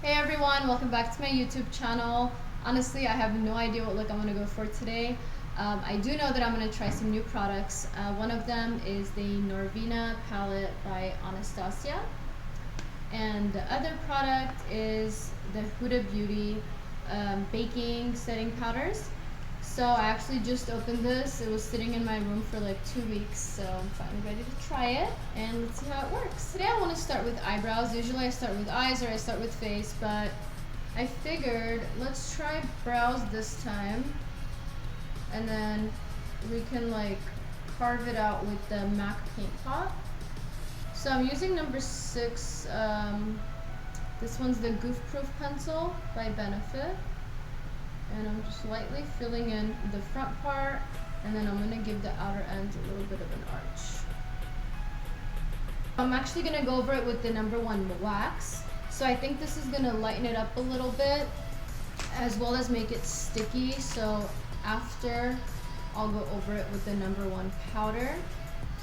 Hey everyone, welcome back to my YouTube channel. Honestly, I have no idea what look I'm going to go for today. I do know that I'm going to try some new products. One of them is the Norvina palette by Anastasia. And the other product is the Huda Beauty baking setting powders. So I actually just opened this. It was sitting in my room for like 2 weeks, so I'm finally ready to try it, and let's see how it works. Today I want to start with eyebrows. Usually I start with eyes or I start with face, but I figured let's try brows this time, and then we can like carve it out with the MAC paint pot. So I'm using number 6. This one's the Goof Proof pencil by Benefit. And I'm just lightly filling in the front part, and then I'm going to give the outer ends a little bit of an arch. I'm actually going to go over it with the number 1 wax. So I think this is going to lighten it up a little bit, as well as make it sticky. So after, I'll go over it with the number 1 powder.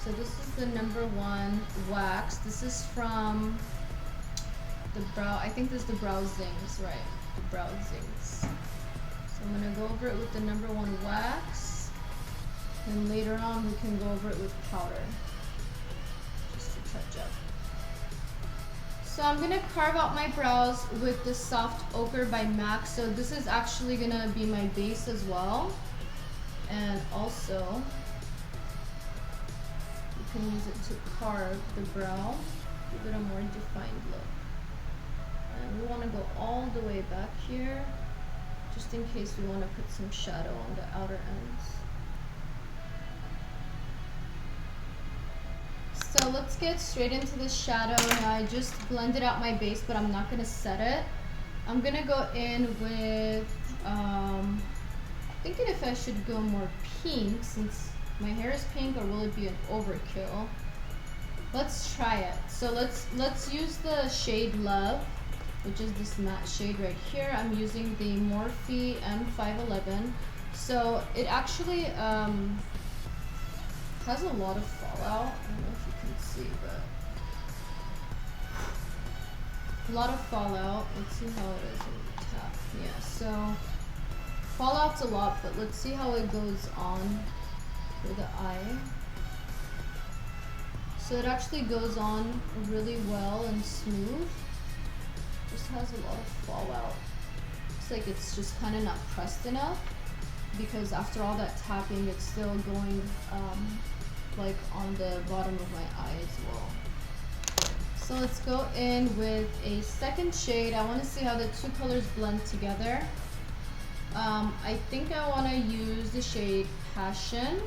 So this is the number 1 wax. This is from the I think this is the browzings, right? The browzings. I'm going to go over it with the number 1 wax, and later on we can go over it with powder, just to touch up. So I'm going to carve out my brows with the soft ochre by MAC. So this is actually going to be my base as well, and also you can use it to carve the brow, give it a more defined look. And we want to go all the way back here, just in case we want to put some shadow on the outer ends. So let's get straight into the shadow. Now I just blended out my base, but I'm not going to set it. I'm going to go in with, thinking if I should go more pink, since my hair is pink, or will it be an overkill? Let's try it. So let's use the shade Love, which is this matte shade right here. I'm using the Morphe M511. So it actually has a lot of fallout. I don't know if you can see, but a lot of fallout. Let's see how it is in the tap. Yeah, so fallout's a lot, but let's see how it goes on for the eye. So it actually goes on really well and smooth. Just has a lot of fallout. Looks like it's just kind of not pressed enough, because after all that tapping, it's still going like on the bottom of my eye as well. So let's go in with a second shade. I want to see how the two colors blend together. I think I want to use the shade Passion,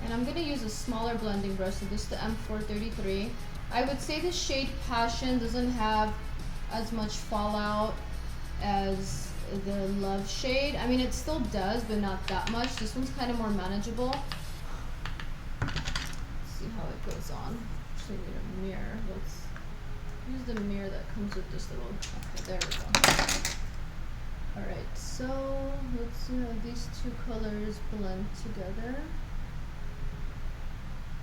and I'm going to use a smaller blending brush. So this is the M433. I would say the shade Passion doesn't have as much fallout as the Love shade. I mean, it still does, but not that much. This one's kind of more manageable. Let's see how it goes on. Actually, need a mirror. Let's use the mirror that comes with this little. Okay, there we go. Alright, so let's see how these two colors blend together.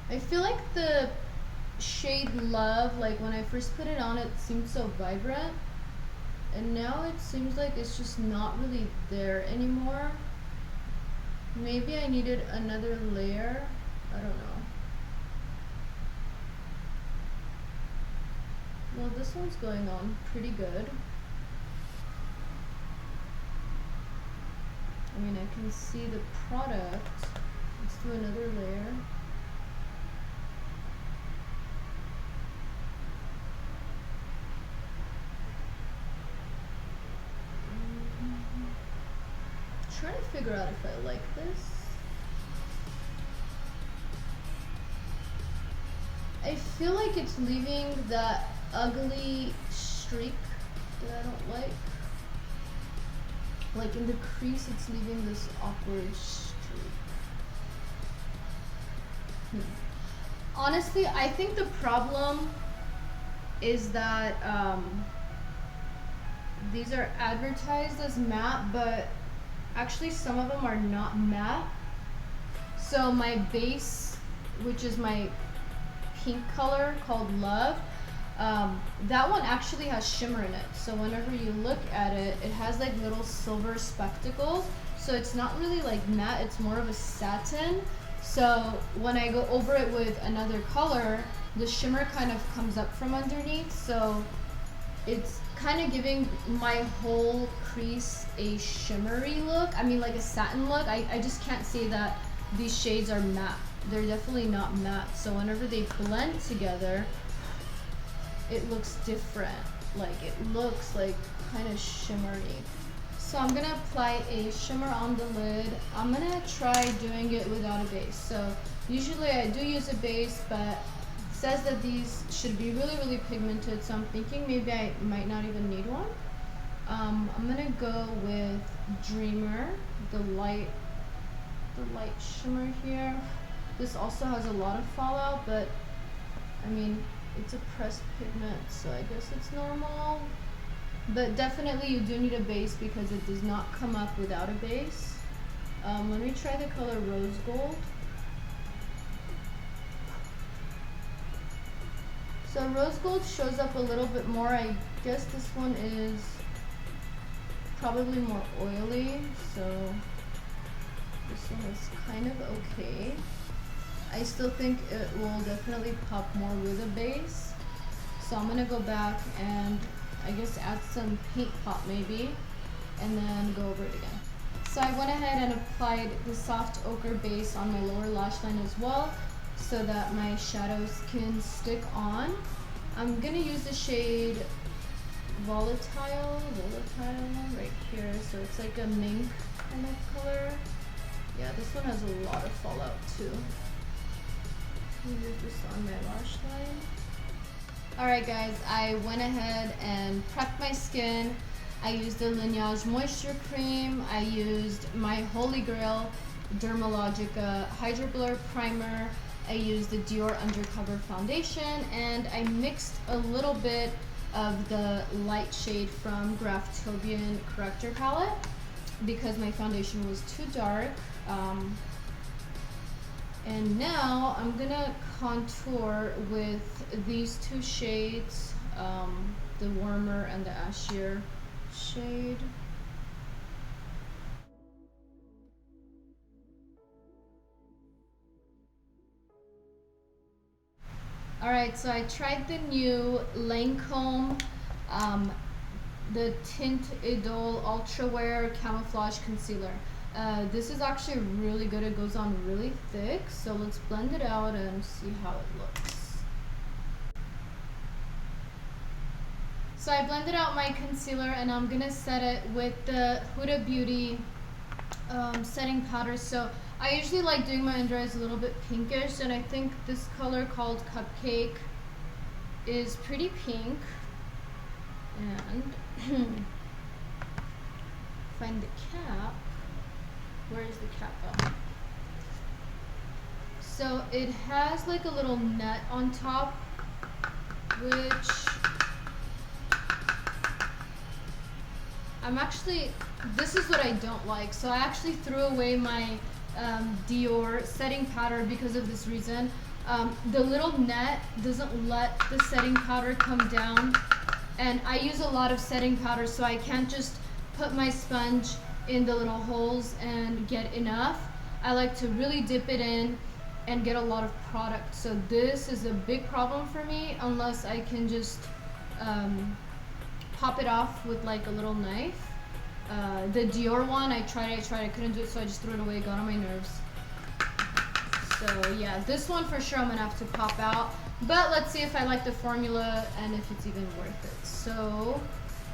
I feel like the shade Love, like when I first put it on, it seemed so vibrant, and now it seems like it's just not really there anymore. Maybe I needed another layer. I don't know. Well, this one's going on pretty good. I mean, I can see the product. Let's do another layer. Trying to figure out if I like this. I feel like it's leaving that ugly streak that I don't like. Like in the crease, it's leaving this awkward streak. Honestly, I think the problem is that these are advertised as matte, but actually some of them are not matte. So my base, which is my pink color called Love, That one actually has shimmer in it. So whenever you look at it, it has like little silver spectacles. So it's not really like matte, it's more of a satin. So when I go over it with another color, the shimmer kind of comes up from underneath. So it's kind of giving my whole crease a shimmery look. I mean, like a satin look. I just can't say that these shades are matte. They're definitely not matte. So whenever they blend together, it looks different. Like it looks like kind of shimmery. So I'm gonna apply a shimmer on the lid. I'm gonna try doing it without a base. So usually I do use a base, but it says that these should be really, really pigmented. So I'm thinking maybe I might not even need one. I'm gonna go with Dreamer, the light shimmer here. This also has a lot of fallout, but I mean, it's a pressed pigment, so I guess it's normal. But definitely you do need a base because it does not come up without a base. Let me try the color Rose Gold. So Rose Gold shows up a little bit more. I guess this one is probably more oily, so this one is kind of okay. I still think it will definitely pop more with a base. So I'm gonna go back and I guess add some paint pot maybe, and then go over it again. So I went ahead and applied the soft ochre base on my lower lash line as well, so that my shadows can stick on. I'm gonna use the shade Volatile right here. So it's like a mink kind of color. Yeah, this one has a lot of fallout too. Use this on my lash line. Alright guys, I went ahead and prepped my skin. I used the Lineage Moisture Cream. I used my Holy Grail Dermalogica Hydroblur Primer. I used the Dior Undercover Foundation, and I mixed a little bit of the light shade from Graftobian Corrector Palette because my foundation was too dark. And now I'm gonna contour with these two shades, the warmer and the ashier shade. Alright, so I tried the new Lancome, the Tint Idole Ultra Wear Camouflage Concealer. This is actually really good. It goes on really thick. So let's blend it out and see how it looks. So I blended out my concealer and I'm gonna set it with the Huda Beauty setting powder. So I usually like doing my under eyes a little bit pinkish, and I think this color called Cupcake is pretty pink. And find the cap. Where is the cap on? So it has like a little net on top, which this is what I don't like. So I actually threw away my Dior setting powder because of this reason. The little net doesn't let the setting powder come down, and I use a lot of setting powder, so I can't just put my sponge in the little holes and get enough. I like to really dip it in and get a lot of product. So this is a big problem for me unless I can just pop it off with like a little knife. The Dior one, I tried, I couldn't do it, so I just threw it away. It got on my nerves. So yeah, this one for sure I'm gonna have to pop out. But let's see if I like the formula and if it's even worth it. So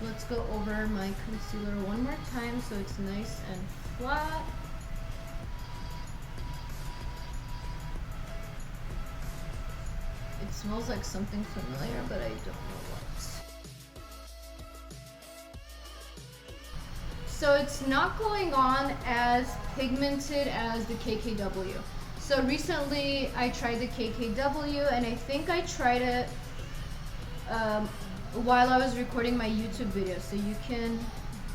let's go over my concealer one more time so it's nice and flat. It smells like something familiar, but I don't know what. So it's not going on as pigmented as the KKW. So recently I tried the KKW, and I think I tried it while I was recording my YouTube video. So you can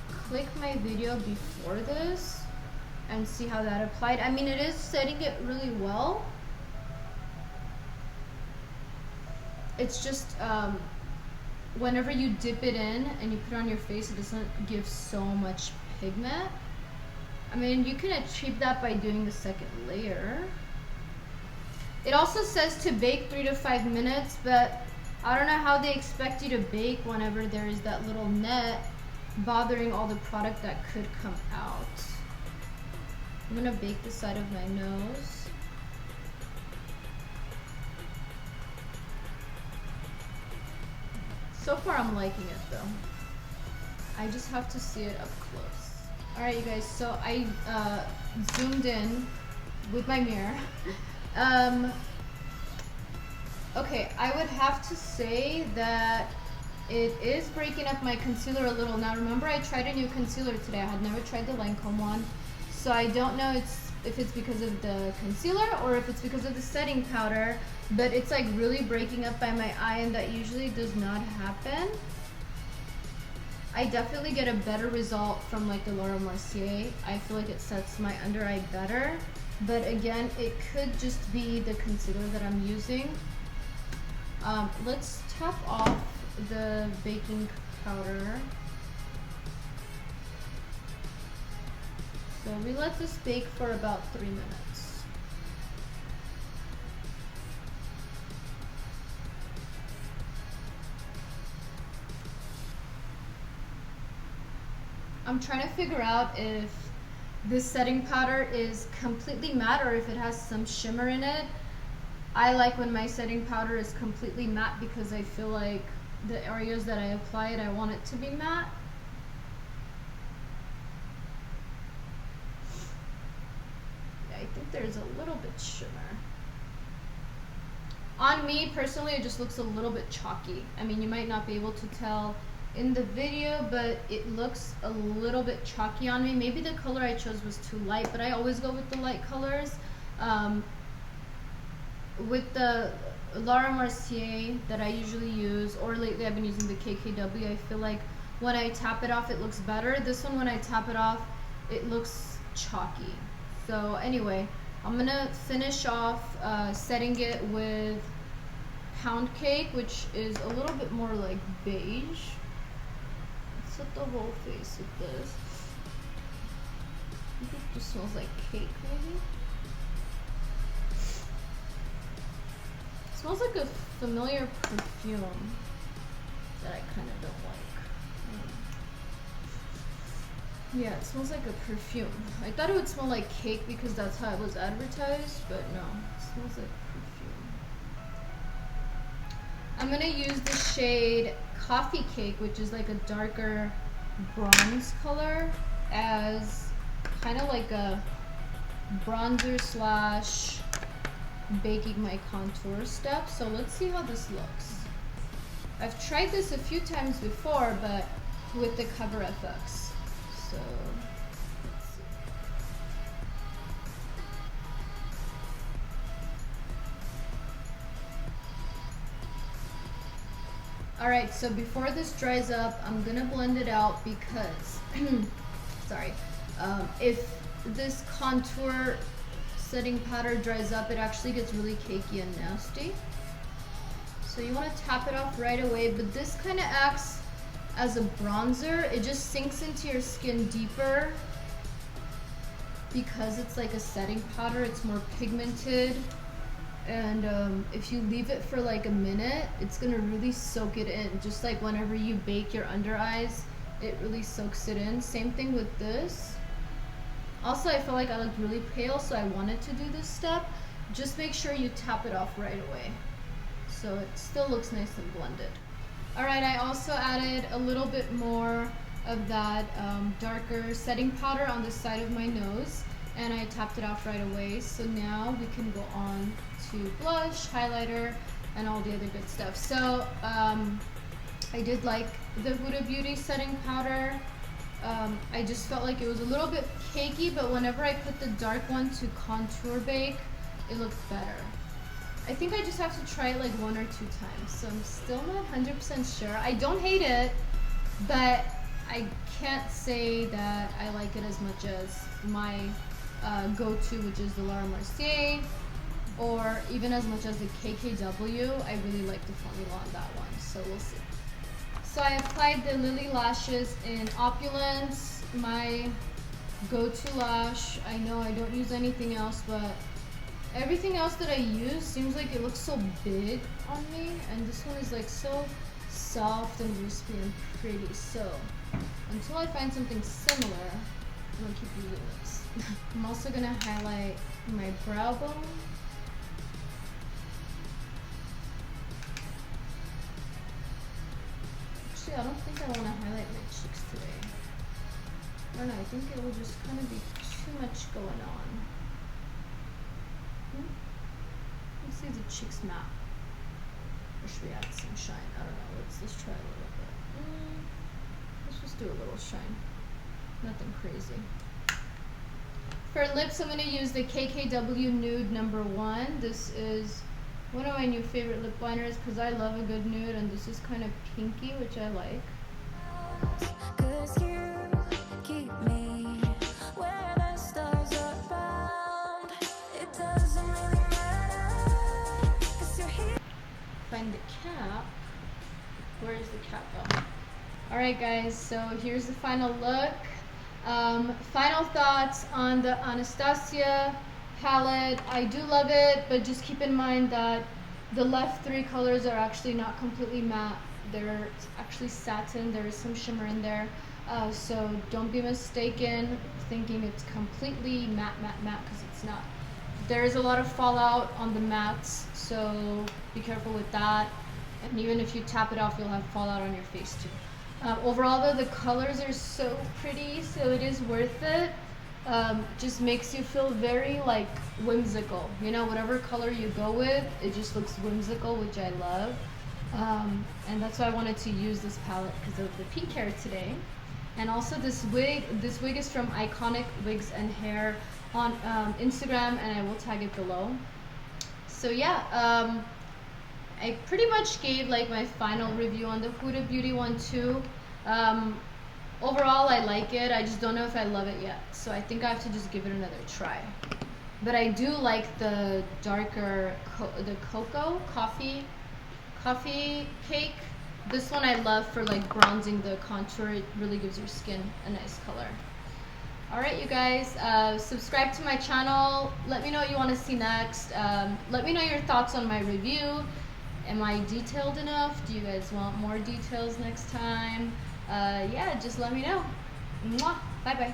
click my video before this and see how that applied. I mean, it is setting it really well. It's just whenever you dip it in and you put it on your face, it doesn't give so much pigment. I mean, you can achieve that by doing the second layer. It also says to bake 3 to 5 minutes, but I don't know how they expect you to bake whenever there is that little net bothering all the product that could come out. I'm gonna bake the side of my nose. So far I'm liking it though. I just have to see it up close. Alright you guys, so I zoomed in with my mirror. Okay, I would have to say that it is breaking up my concealer a little. Now remember, I tried a new concealer today. I had never tried the Lancome one. So I don't know if it's because of the concealer or if it's because of the setting powder, but it's like really breaking up by my eye, and that usually does not happen. I definitely get a better result from like the Laura Mercier. I feel like it sets my under eye better, but again, it could just be the concealer that I'm using. Let's tap off the baking powder. So we let this bake for about 3 minutes. I'm trying to figure out if this setting powder is completely matte or if it has some shimmer in it. I like when my setting powder is completely matte because I feel like the areas that I apply it, I want it to be matte. Yeah, I think there's a little bit shimmer. On me, personally, it just looks a little bit chalky. I mean, you might not be able to tell in the video, but it looks a little bit chalky on me. Maybe the color I chose was too light, but I always go with the light colors. With the Laura Mercier that I usually use, or lately I've been using the KKW, I feel like when I tap it off it looks better. This one, when I tap it off, it looks chalky. So anyway, I'm gonna finish off setting it with Pound Cake, which is a little bit more like beige. Let's set the whole face with this. I think it just smells like cake maybe. Smells like a familiar perfume that I kind of don't like. Yeah, it smells like a perfume. I thought it would smell like cake because that's how it was advertised, but no, it smells like perfume. I'm gonna use the shade Coffee Cake, which is like a darker bronze color, as kind of like a bronzer slash baking my contour step. So let's see how this looks. I've tried this a few times before, but with the Cover FX. So let's see. Alright, so before this dries up, I'm gonna blend it out because sorry, if this contour setting powder dries up, it actually gets really cakey and nasty. So you want to tap it off right away, but this kind of acts as a bronzer. It just sinks into your skin deeper because it's like a setting powder. It's more pigmented, and if you leave it for like a minute, it's gonna really soak it in. Just like whenever you bake your under eyes, it really soaks it in. Same thing with this. Also, I feel like I looked really pale, so I wanted to do this step. Just make sure you tap it off right away, so it still looks nice and blended. Alright, I also added a little bit more of that darker setting powder on the side of my nose, and I tapped it off right away. So now we can go on to blush, highlighter, and all the other good stuff. So I did like the Huda Beauty setting powder. I just felt like it was a little bit cakey, but whenever I put the dark one to contour bake, it looked better. I think I just have to try it like 1 or 2 times, so I'm still not 100% sure. I don't hate it, but I can't say that I like it as much as my go-to, which is the Laura Mercier, or even as much as the KKW. I really like the formula on that one, so we'll see. So I applied the Lilly lashes in Opulence, my go-to lash. I know I don't use anything else, but everything else that I use seems like it looks so big on me, and this one is like so soft and wispy and pretty. So until I find something similar, I'm gonna keep using this. I'm also gonna highlight my brow bone. Actually, I don't think I want to highlight my cheeks today. I don't know, I think it will just kind of be too much going on. Let's see if the cheeks matte. Or should we add some shine? I don't know, let's try a little bit. Let's just do a little shine. Nothing crazy. For lips, I'm going to use the KKW Nude #1. This is one of my new favorite lip liners because I love a good nude, and this is kind of pinky, which I like. Find the cap. Where is the cap? Oh. Alright guys, so here's the final look. Final thoughts on the Anastasia palette. I do love it, but just keep in mind that the left 3 colors are actually not completely matte. They're actually satin. There is some shimmer in there. So don't be mistaken thinking it's completely matte, because it's not. There is a lot of fallout on the mattes, so be careful with that. And even if you tap it off, you'll have fallout on your face too. Overall though, the colors are so pretty, so it is worth it. Just makes you feel very like whimsical. You know, whatever color you go with, it just looks whimsical, which I love. And that's why I wanted to use this palette because of the pink hair today. And also this wig is from Iconic Wigs and Hair on Instagram, and I will tag it below. So yeah, I pretty much gave like my final review on the Huda Beauty one too. Overall, I like it. I just don't know if I love it yet. So I think I have to just give it another try. But I do like the darker, the coffee cake. This one I love for like bronzing the contour. It really gives your skin a nice color. Alright you guys, subscribe to my channel. Let me know what you want to see next. Let me know your thoughts on my review. Am I detailed enough? Do you guys want more details next time? Yeah, just let me know. Mwah. Bye bye.